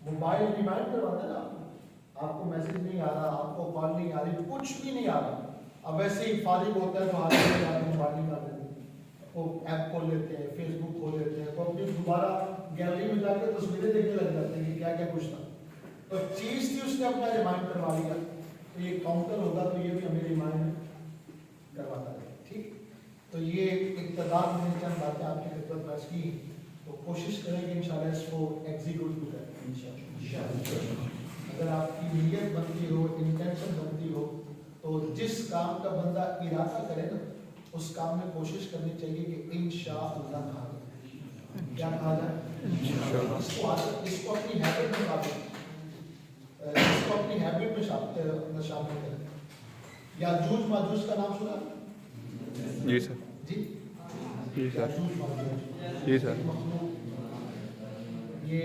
Mobile remind کرواتا ہے نا آپ کو میسج نہیں آ رہا, آپ کو کال نہیں آ رہی, کچھ بھی نہیں آ رہا, اب ویسے ہی فارغ ہوتا ہے تو ہاتھ میں جا کے موبائل نکال لیتے ہیں, وہ ایپ کھول لیتے ہیں, فیس بک کھول لیتے ہیں, تو اپنی دوبارہ گیلری میں جا کے تصویریں دیکھنے لگ جاتے ہیں کہ کیا کیا کچھ تھا. تو چیز تھی اس نے اپنا ریمائنڈ کروا لیا, تو یہ کاؤنٹر ہوگا تو یہ بھی ہمیں ریمائنڈ کرواتا ہے. ٹھیک, تو یہ اقتدار میں چند باتیں آپ کی خدمت میں کی, تو کوشش کریں کہ انشاءاللہ اس کو ایگزیکیوٹ بھی کریں انشاءاللہ. اگر آپ کی نیت بنتی ہو, انٹینشن بنتی ہو, تو جس کام کا بندہ ارادہ کرے نا اس کام میں کوشش کرنی چاہیے کہ انشاءاللہ کہا جائے. کیا کہا جائے؟ اس کو اپنی ہیبٹ میں شامل کریں. یاجوج ماجوج کا نام سنا؟ جی سر. جی جی سر. یاجوج ماجوج جی سر. یہ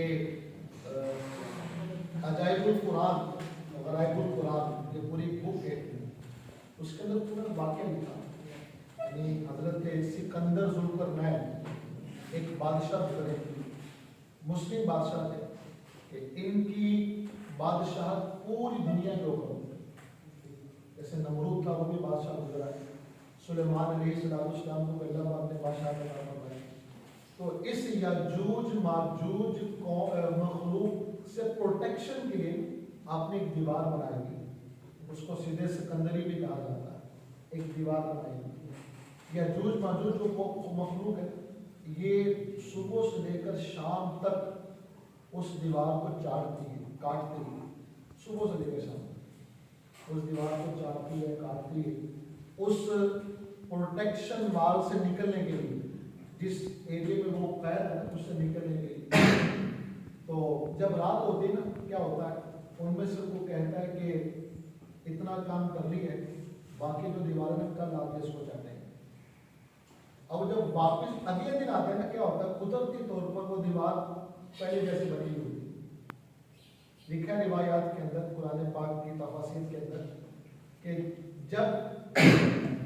عجائب القرآن, غرائب القرآن, یہ پوری بک ہے, اس کے اندر پورا واقعہ لکھا. یعنی حضرت سکندر ذوالقرنین ایک بادشاہ گزرے, مسلم بادشاہ تھے, کہ ان کی بادشاہت پوری دنیا کے اوپر ہوتی. جیسے نمرود تھا وہ بھی بادشاہ گزرا ہے, سلیمان علیہ السلام کو اللہ پاک نے بادشاہ بنا فرمایا. تو اس یاجوج ماجوج مخلوق سے پروٹیکشن کے لیے آپ نے ایک دیوار بنائی تھی, اس کو سیدھے سکندری بھی کہا جاتا ہے. ایک دیوار بنائی تھی. یاجوج ماجوج جو مخلوق ہے یہ صبح سے لے کر شام تک اس دیوار کو چاٹتی ہے, کاٹتی ہے, صبح سے لے کر شام تک اس دیوار کو چاٹتی ہے, کاٹتی ہے. اس پروٹیکشن وال سے نکلنے کے لیے, جس ایریا میں وہ قید ہے اس سے نکلنے کے لیے, تو جب رات ہوتی ہے نا کیا ہوتا ہے, ان میں سے وہ کہتا ہے کہ اتنا کام کر لی ہے, باقی جو دیوار میں کل آ کے اس کو چاٹیں گے. اب جب واپس اگلے دن آتے ہیں نا کیا ہوتا ہے, قدرتی طور پر وہ دیوار پہلے جیسے بنی ہوئی. لکھا ہے روایات کے اندر, قرآن پاک کی تفاسیر کے اندر, کہ جب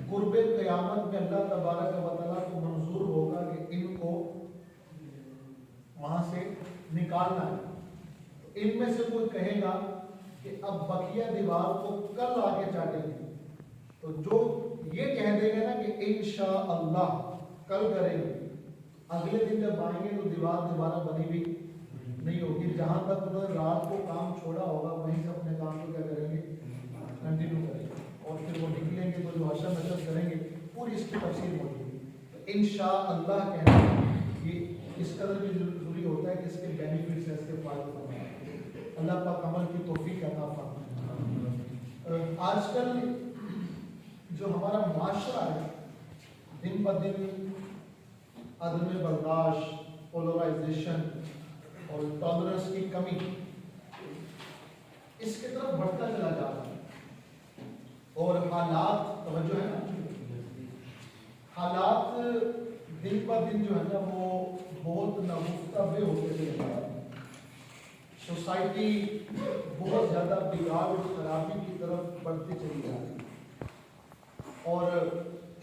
قرب قیامت میں اللہ تبارک و تعالیٰ کو منظور ہوگا کہ ان کو وہاں سے نکالنا ہے, تو ان میں سے کوئی کہے گا کہ اب بقیہ دیوار کو کل آ کے چاٹیں گے, تو جو یہ کہہ دیں گے نا کہ انشاءاللہ کل کریں گے, اگلے دن جب آئیں گے تو دیوار دوبارہ بنی بھی نہیں ہوگی. جہاں تک انہوں نے رات کو کام چھوڑا ہوگا وہیں سے اپنے کام کو کیا کریں گے, کنٹینیو کریں گے, اور پھر وہ نکلیں گے تو جو حشر نشر کریں گے پوری اس کی تفصیل موجود ہے. انشاءاللہ کہنا یہ اس قدر بھی ضروری ہوتا ہے کہ اس کے بینیفٹس ہیں, اس کے فائدے ہیں. اللہ پاک عمل کی توفیق عطا فرمائے. آج کل جو ہمارا معاشرہ ہے دن بہ دن عدم برداشت, پولرائزیشن اور ٹالرنس کی کمی اس کی طرف بڑھتا چلا جا رہا ہے. اور حالات, توجہ ہے نا, حالات دن بہ دن جو ہے نا وہ بہت نامفتبر ہوتے چلے جا رہے ہیں. سوسائٹی بہت زیادہ بگاڑ اور خرابی کی طرف بڑھتی چلی جا رہی ہے, اور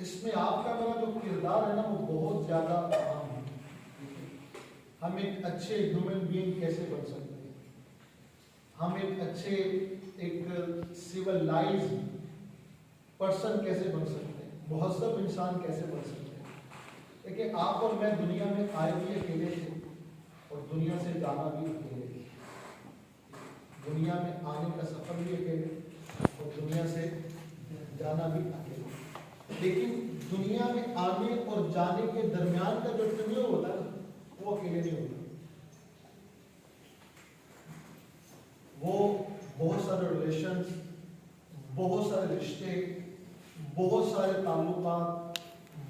اس میں آپ کا میرا جو کردار ہے نا وہ بہت زیادہ اہم ہے. ہم ایک اچھے ہیومن بینگ کیسے بن سکتے ہیں, ہم ایک اچھے ایک سیولائز پرسن کیسے بن سکتے ہیں, مہذب انسان کیسے بن سکتے ہیں. دیکھیں آپ اور میں دنیا میں آئے بھی اکیلے تھے اور دنیا سے جانا بھی اکیلے تھے. دنیا میں آنے کا سفر بھی اکیلے اور دنیا سے جانا بھی اکیلے. لیکن دنیا میں آنے اور جانے کے درمیان کا جو ٹریول ہوتا ہے نا وہ اکیلے نہیں ہوتا. وہ بہت سارے ریلیشنز, بہت سارے رشتے, بہت سارے تعلقات,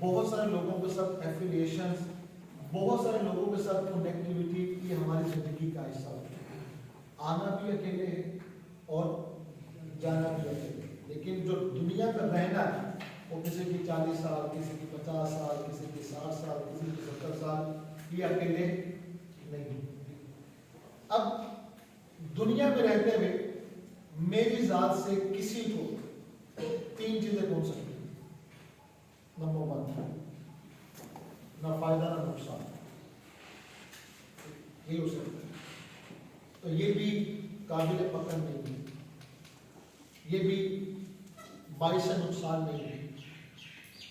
بہت سارے لوگوں کے ساتھ ایفیلیشنز, بہت سارے لوگوں کے ساتھ کنیکٹیوٹی, یہ ہماری زندگی کا حصہ ہوتا ہے. آنا بھی اکیلے ہے اور جانا بھی اکیلے. لیکن جو دنیا میں رہنا ہے وہ کسی کی 40 سال, کسی کی 50 سال, کسی کی 60 سال, کسی کی 70 سال, یہ اکیلے نہیں. اب دنیا میں رہتے ہوئے میری ذات سے کسی کو 3 چیزیں کون سکتی ہیں. نمبر 1, نہ فائدہ نہ نقصان, یہ ہو سکتا ہے. تو یہ بھی قابل پکڑ نہیں ہے، یہ بھی باعث نقصان نہیں ہے۔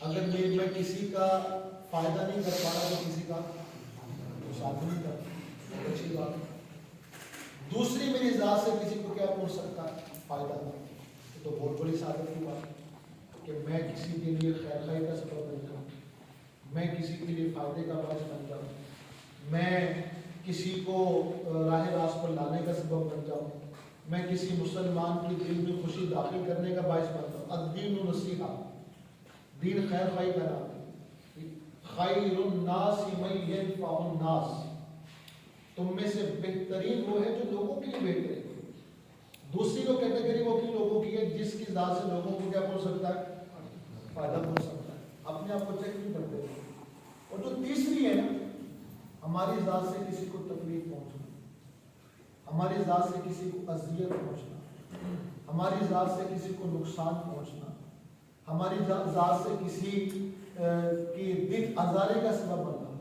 اگر میں کسی کا فائدہ نہیں کر پا رہا تو کسی کا نقصان نہیں کرتا، اچھی بات ہے۔ دوسری میری ذات سے کسی کو کیا پہنچ سکتا ہے؟ فائدہ۔ تو بہت بڑی سعادت کی بات ہے کہ میں کسی کے لیے خیر خائی کا سبب بن جاؤں، میں کسی کے لیے فائدے کا باعث بن جاؤں، میں کسی کو راہ راست پر لانے کا سبب بن جاؤں، میں کسی مسلمان کے دل میں خوشی داخل کرنے کا باعث بن جاؤں۔ الدین نصیحہ، دین خیر خائی کا نام ہے۔ خیر الناس من ینفع الناس، تم میں سے بہترین وہ ہے جو لوگوں کے لیے بہتر ہے۔ دوسری جو کیٹیگری وہ کن لوگوں کی ہے؟ جس کی ذات سے لوگوں کو کیا پہنچ سکتا ہے؟ فائدہ پہنچ سکتا ہے۔ اپنے آپ کو چیک نہیں کرتے۔ اور جو تیسری ہے نا، ہماری ذات سے کسی کو تکلیف پہنچنا، ہماری ذات سے کسی کو اذیت پہنچنا، ہماری ذات سے کسی کو نقصان پہنچنا، ہماری ذات سے کسی کی دل آزاری کا سبب بننا،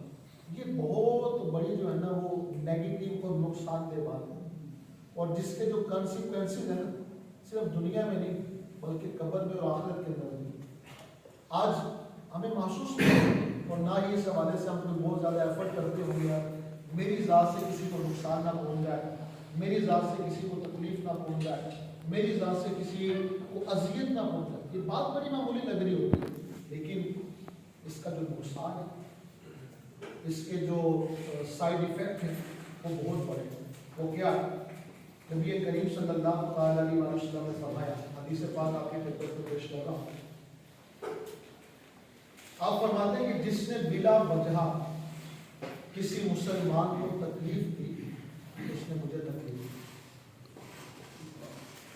یہ بہت بڑی جو ہے نا وہ نیگیٹو اور نقصان دہ بات ہے۔ اور جس کے جو کانسیکوینسز ہیں صرف دنیا میں نہیں بلکہ قبر میں اور آخرت کے اندر بھی آج ہمیں محسوس نہیں، اور نہ ہی اس حوالے سے ہم کوئی بہت زیادہ ایفرٹ کرتے ہوں گے میری ذات سے کسی کو نقصان نہ پہنچ جائے، میری ذات سے کسی کو تکلیف نہ پہنچ جائے، میری ذات سے کسی کو اذیت نہ پہنچ جائے۔ یہ بات بڑی معمولی لگ رہی ہوتی ہے، لیکن اس کا جو نقصان ہے، اس کے جو سائیڈ ایفیکٹ ہیں وہ بہت بڑے ہیں۔ وہ کیا؟ نبی کریم صلی اللہ علیہ وسلم نے فرمایا، حدیث پاک آپ کی خدمت میں پیش کر رہا ہوں۔ آپ فرماتے ہیں کہ جس نے بلا وجہ کسی مسلمان کو تکلیف دی اس نے مجھے تکلیف دی۔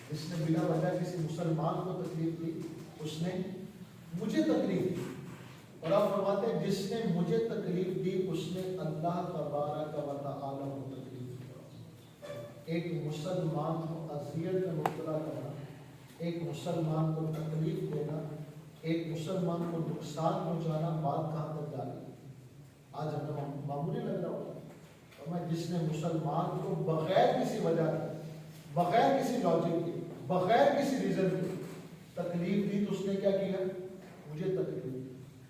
جس نے بلا وجہ کسی مسلمان کو تکلیف دی اس نے مجھے تکلیف دی۔ اور آپ فرماتے ہیں جس نے مجھے تکلیف دی اس نے اللہ تبارک و تعالی کو تکلیف دی۔ ایک مسلمان کو اذیت میں مبتلا کرنا، ایک مسلمان کو تکلیف دینا، ایک مسلمان کو نقصان پہنچانا بات کہاں تک جا رہی ہے؟ آج ہمیں معمولی لگ رہا ہوگا، اور میں جس نے مسلمان کو بغیر کسی وجہ کے، بغیر کسی لاجک کے، بغیر کسی ریزن کے تکلیف دی تو اس نے کیا کیا؟ مجھے تکلیف دی۔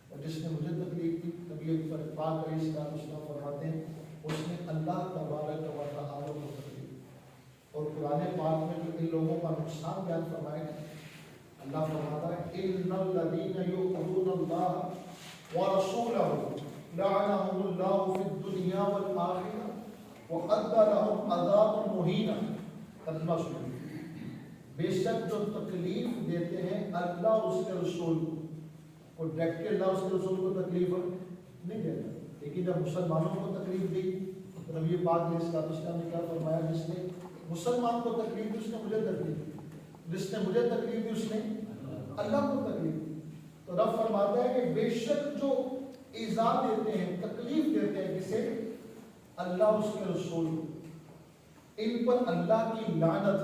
اور جس نے مجھے تکلیف دی نبی پاک علیہ السلام فرماتے ہیں اس نے اللہ تبارک و تعالی کو تکلیف دی۔ اور قرآن پاک میں جو ان لوگوں کا نقصان بیان فرمایا ہے، اللہ فرماتا ہے ان الذین یؤذون اللہ ورسولہ لعنهم اللہ فی الدنیا والآخرہ وأعد لهم عذابا مہینا۔ ترجمہ سنیے، بے شک جو تکلیف دیتے ہیں اللہ اور اس کے رسول کو، ڈائریکٹلی اللہ اس کے رسول کو تکلیف نہیں دیتا، لیکن جب مسلمانوں کو تکلیف دی تو نبی پاک علیہ السلام نے کیا فرمایا؟ جس نے مسلمان کو تکلیف دی اس نے مجھے تکلیف دی، جس نے مجھے تکلیف دی اس نے اللہ کو تکلیف دی۔ تو رب فرماتا ہے کہ بے شک جو ایذا دیتے ہیں، تکلیف دیتے ہیں کسے؟ اللہ اس کے رسول کو، ان پر اللہ کی لعنت،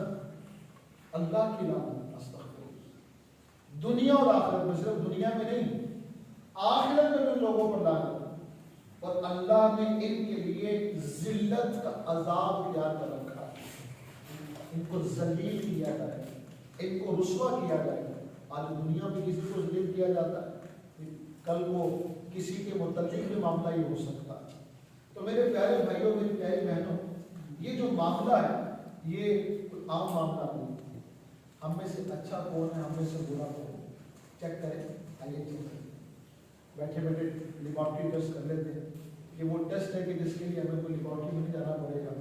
اللہ کی لعنت، استغفر، دنیا اور آخرت میں، صرف دنیا میں نہیں آخرت میں بھی لوگوں پر لعنت۔ اور اللہ نے ان کے لیے ذلت کا عذاب تیار کر رکھا ہے، ان کو ذلیل کیا جائے، ان کو رسوا کیا جائے۔ آج دنیا میں کسی کو ذلیل کیا جاتا ہے، کل کو کسی کے متعلق بھی معاملہ یہ ہو سکتا ہے۔ تو میرے پیارے بھائیوں، میری پیاری بہنوں، یہ جو معاملہ ہے یہ عام معاملہ نہیں۔ ہم میں سے اچھا کون ہے، ہم میں سے برا کون ہے، چیک کریں، آئیے چیک کریں۔ بیٹھے بیٹھے لیبارٹری ٹیسٹ کر لیتے ہیں، یہ وہ ٹیسٹ ہے کہ جس کے لیے ہمیں کوئی لیبارٹری میں نہیں جانا پڑے گا،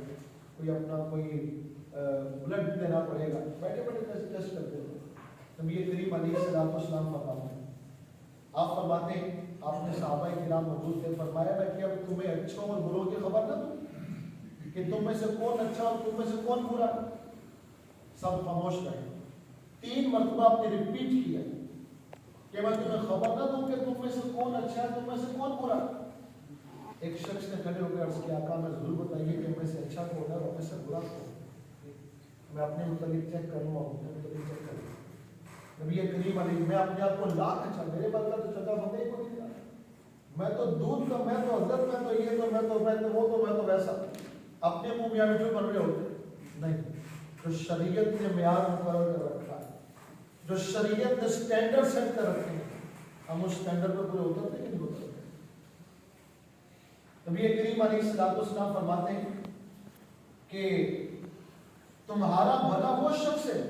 کوئی اپنا کوئی بلڈ دینا پڑے گا، بیٹھے بیٹھے ٹیسٹ کرتے ہیں۔ نبی کریم علیہ السلام فرماتے ہیں، آپ فرماتے ہیں آپ نے صحابہ کرام موجود تھے، فرمایا میں کہ اب تمہیں اچھوں اور بروں کی خبر نہ دوں کہ تم میں سے کون اچھا اور تم میں سے کون برا؟ سب خاموش رہے۔ 3 مرتبہ آپ نے ریپیٹ کیا کہ میں تمہیں خبر نہ دوں کہ تم میں سے کون اچھا ہے تم میں سے کون برا؟ ایک شخص نے کھڑے ہو کے عرض کیا، آقا میں ضرور بتائیے کہ میں سے اچھا کون ہے اور میں سے برا کون ہے، میں اپنے متعلق چیک کروں اور اپنے متعلق چیک کروں۔ نبی کریم علیہ، میں اپنے آپ کو لاکھ اچھا، میرے بل کا تو چچا بندے کو نہیں، میں تو دودھ کا، میں تو حضرت، میں تو یہ، تو میں تو وہ، تو میں تو ویسا، اپنے منہ میاں مٹھو بن رہے ہوتے۔ نہیں، جو شریعت نے معیار مقرر کر رکھا ہے، جو شریعت نے سٹینڈرڈ سیٹ کر رکھے ہیں، ہم اس سٹینڈرڈ پر پورے اترتے کہ نہیں اترتے؟ نبی کریم علیہ السلام فرماتے ہیں کہ تمہارا بھلا وہ شخص ہے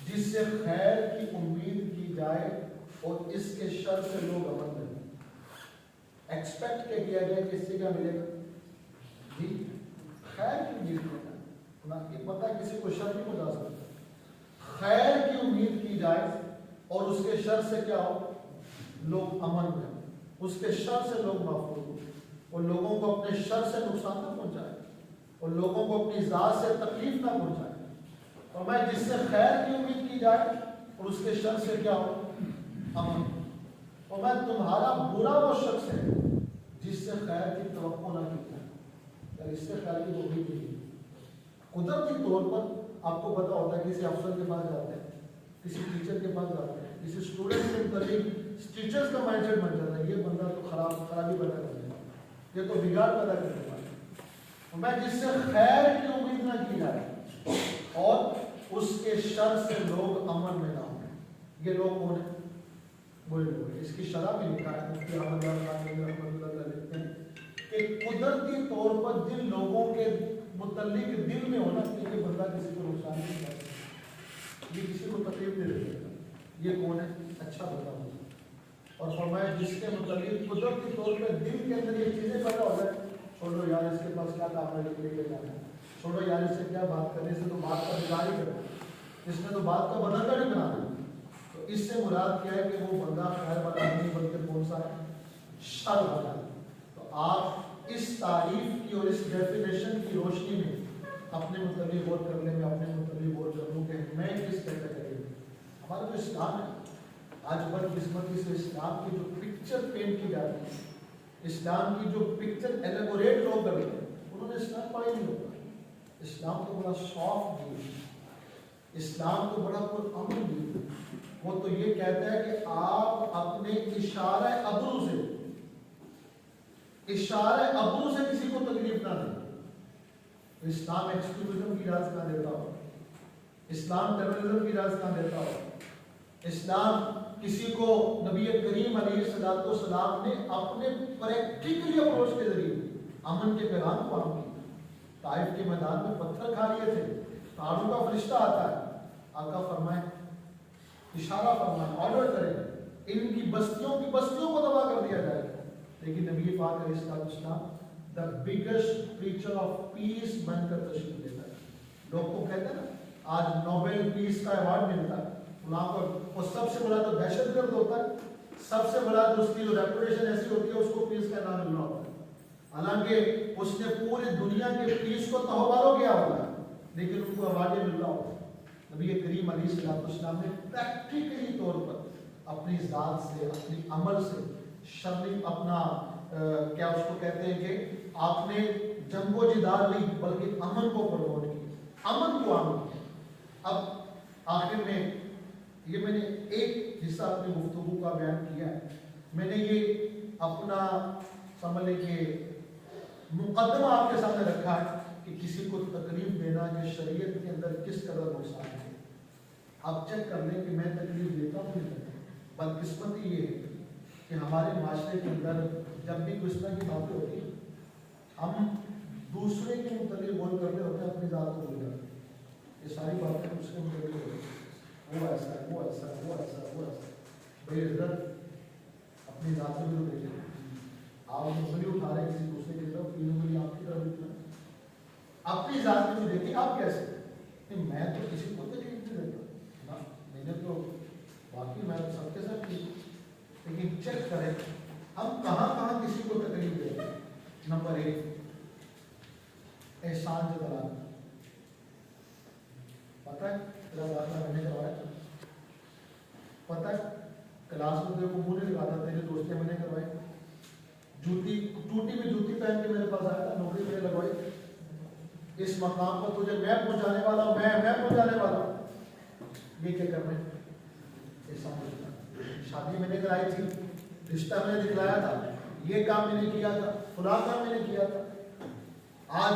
جس سے خیر کی امید کی جائے اور اس کے شر سے لوگ امن رہیں۔ ایکسپیکٹ کیا جائے کہ اس سے کیا ملے گا؟ جی خیر کی امید کرنا، یہ پتہ ہے کسی کو شر نہیں پہنچا سکتا۔ خیر کی امید کی جائے اور اس کے شر سے کیا ہو؟ لوگ امن رہیں، اس کے شر سے لوگ محفوظ ہوں، اور لوگوں کو اپنے شر سے نقصان نہ پہنچائے اور لوگوں کو اپنی ذات سے تکلیف نہ پہنچائے۔ اور میں جس سے خیر کی امید کی جائے اور اس کے شر سے کیا ہو؟ امن۔ اور میں تمہارا برا وہ شخص ہے جس سے خیر کی توقع نہ کی جائے، یعنی اس سے خیر کی امید نہیں۔ قدرتی طور پر آپ کو پتا ہوتا ہے کسی افسر کے پاس جاتے ہیں، کسی ٹیچر کے پاس جاتے ہیں، کسی اسٹوڈنٹ کے متعلق ٹیچرز کا مائنڈ سیٹ بن جاتا ہے، یہ بندہ تو خرابی پیدا کر دے گا، یہ تو بگاڑ پیدا کر دے گا۔ میں جس سے خیر کی امید نہ کی جائے اور اس کے شر سے لوگ امن میں نہ ہوں، یہ لوگ کون ہیں؟ برے لوگ ہیں۔ اس کی شرح میں لکھا ہے، مفتی احمد خان رحمۃ اللہ علیہ لکھتے ہیں کہ قدرتی طور پر جن لوگوں کے متعلق دل میں ہونا کہ یہ بندہ کسی کو نقصان نہیں کر سکتا، یہ کسی کو تکلیف نہیں دے سکتا، یہ کون ہے؟ اچھا بندہ ہوگا۔ اور فرمایا جس کے متعلق قدرتی طور پہ دل کے اندر یہ چیزیں پیدا ہو جائیں، چھوڑو یار اس کے پاس کیا کام ہے لے کے جانا ہے، چھوڑو یار اس سے کیا بات کرنے سے تو بات کا بگاڑ ہی کرنا، اس نے تو بات کا بدلہ نہیں بنانا۔ تو اس سے مراد کیا ہے کہ وہ بندہ خیر والا نہیں بلکہ کون سا ہے؟ شر والا ہے۔ تو آپ اس تعریف کی اور اس ڈیفینیشن کی روشنی میں اپنے متعلق غور کر لیں، میں اپنے متعلق غور کر لوں کہ میں کس کیٹیگری میں۔ ہمارا جو اسلام ہے آج بدقسمتی سے اسلام کی جو پکچر پینٹ کی جاتی ہے، اسلام کی جو پکچر ایلیبوریٹ لوگ کرتے ہیں، انہوں نے اسلام پڑھا نہیں ہوتا۔ اسلام تو بڑا سافٹ دین ہے، اسلام تو بڑا پرامن دین ہے۔ وہ تو یہ کہتا ہے کہ آپ اپنے اشارہ ابرو سے کسی کو تکلیف نہ دیں۔ تو اسلام ایکسٹریمزم کی اجازت نہ دیتا ہو، اسلام ٹیررزم کی اجازت نہ دیتا ہو، اسلام کسی کو نبی کریم علیہ السلام نے اپنے پریکٹیکلی اپروچ کے ذریعے امن کے پیغام کو عام کیا۔ طائف کے میدان میں پتھر کھا لیے تھے، تاڑوں کا فرشتہ آتا ہے، آقا فرمائے اشارہ فرمائے، آرڈر کرے ان کی بستیوں کو تباہ کر دیا جائے، لیکن نبی پاک علیہ السلام the biggest preacher of peace بن کر تشریف لیتا ہے۔ لوگ کو کہتے ہیں نا آج نوبل پیس کا ایوارڈ ملتا ہے، وہاں پر وہ سب سے بڑا تو دہشت گرد ہوتا ہے، سب سے بڑا تو اس کی جو ریپوٹیشن ایسی ہوتی ہے اس کو پیس کا انعام ملنا ہوتا ہے، حالانکہ اس نے پوری دنیا کے پیس کو تہوارو کیا ہوتا ہے، لیکن ان کو ایوارڈ ملنا ہوتا ہے۔ نبی کریم علیہ السلام نے پریکٹیکلی طور پر اپنی ذات سے، اپنی عمل سے شرعی اپنا کیا اس کو کہتے ہیں کہ آپ نے جنگ و جدال نہیں بلکہ امن کو پروموٹ کیا، امن کو عام کیا۔ اب آخر میں یہ میں نے ایک حصہ اپنی گفتگو کا بیان کیا ہے، میں نے یہ اپنا سمجھ لیں کہ مقدمہ آپ کے سامنے رکھا ہے کہ کسی کو تکلیف دینا کہ شریعت کے اندر کس قدر نقصان ہے۔ آپ چیک کر لیں کہ میں تکلیف دیتا ہوں نہیں دیتا۔ بدقسمتی یہ ہے کہ ہمارے معاشرے کے اندر جب بھی کچھ طرح کی باتیں ہوتی ہیں ہم دوسرے کے متعلق غور کر رہے ہوتے ہیں، اپنی ذات کو بھول جاتے ہیں۔ یہ ساری باتیں اس کے متعلق ہوتی ہیں، وہ ایسا ہے، وہ ایسا ہے، وہ ایسا ہے، وہ ایسا ہے۔ بھائی حضرت اپنی ذات میں بھی تو دیکھیں، آپ انگلی اٹھا رہے ہیں کسی دوسرے کی طرف، تین انگلی آپ کی طرف دیکھیں، اپنی ذات میں بھی دیکھیں آپ کیسے کہ میں تو کسی کو تکلیف نہیں دیتا، میں نے تو باقی میں سب کے ساتھ ٹھیک، لیکن چیک کریں ہم کہاں کہاں کسی کو تکلیف دیتے ہیں۔ نمبر 1 احسان جتلانا، پتہ ہے تیرا داخلہ میں نے کروایا، پتہ ہے کلاس میں تیرے کو منہ نہیں لگاتا، تیرے دوستیں میں نے کروائی، جوتی ٹوٹی میں جوتی پہن کے میرے پاس آیا تھا، نوکری میں نے لگوائی، اس مقام پر تجھے میں پہنچانے والا ہوں، میں پہنچانے والا ہوں، یہ کیا کر رہے ہیں؟ احسان جتلانا۔ شادی میں نے کرائی تھی، رشتہ میں نے دکھلایا تھا، یہ کام میں نے کیا تھا، فلاں کام میں نے کیا تھا، آج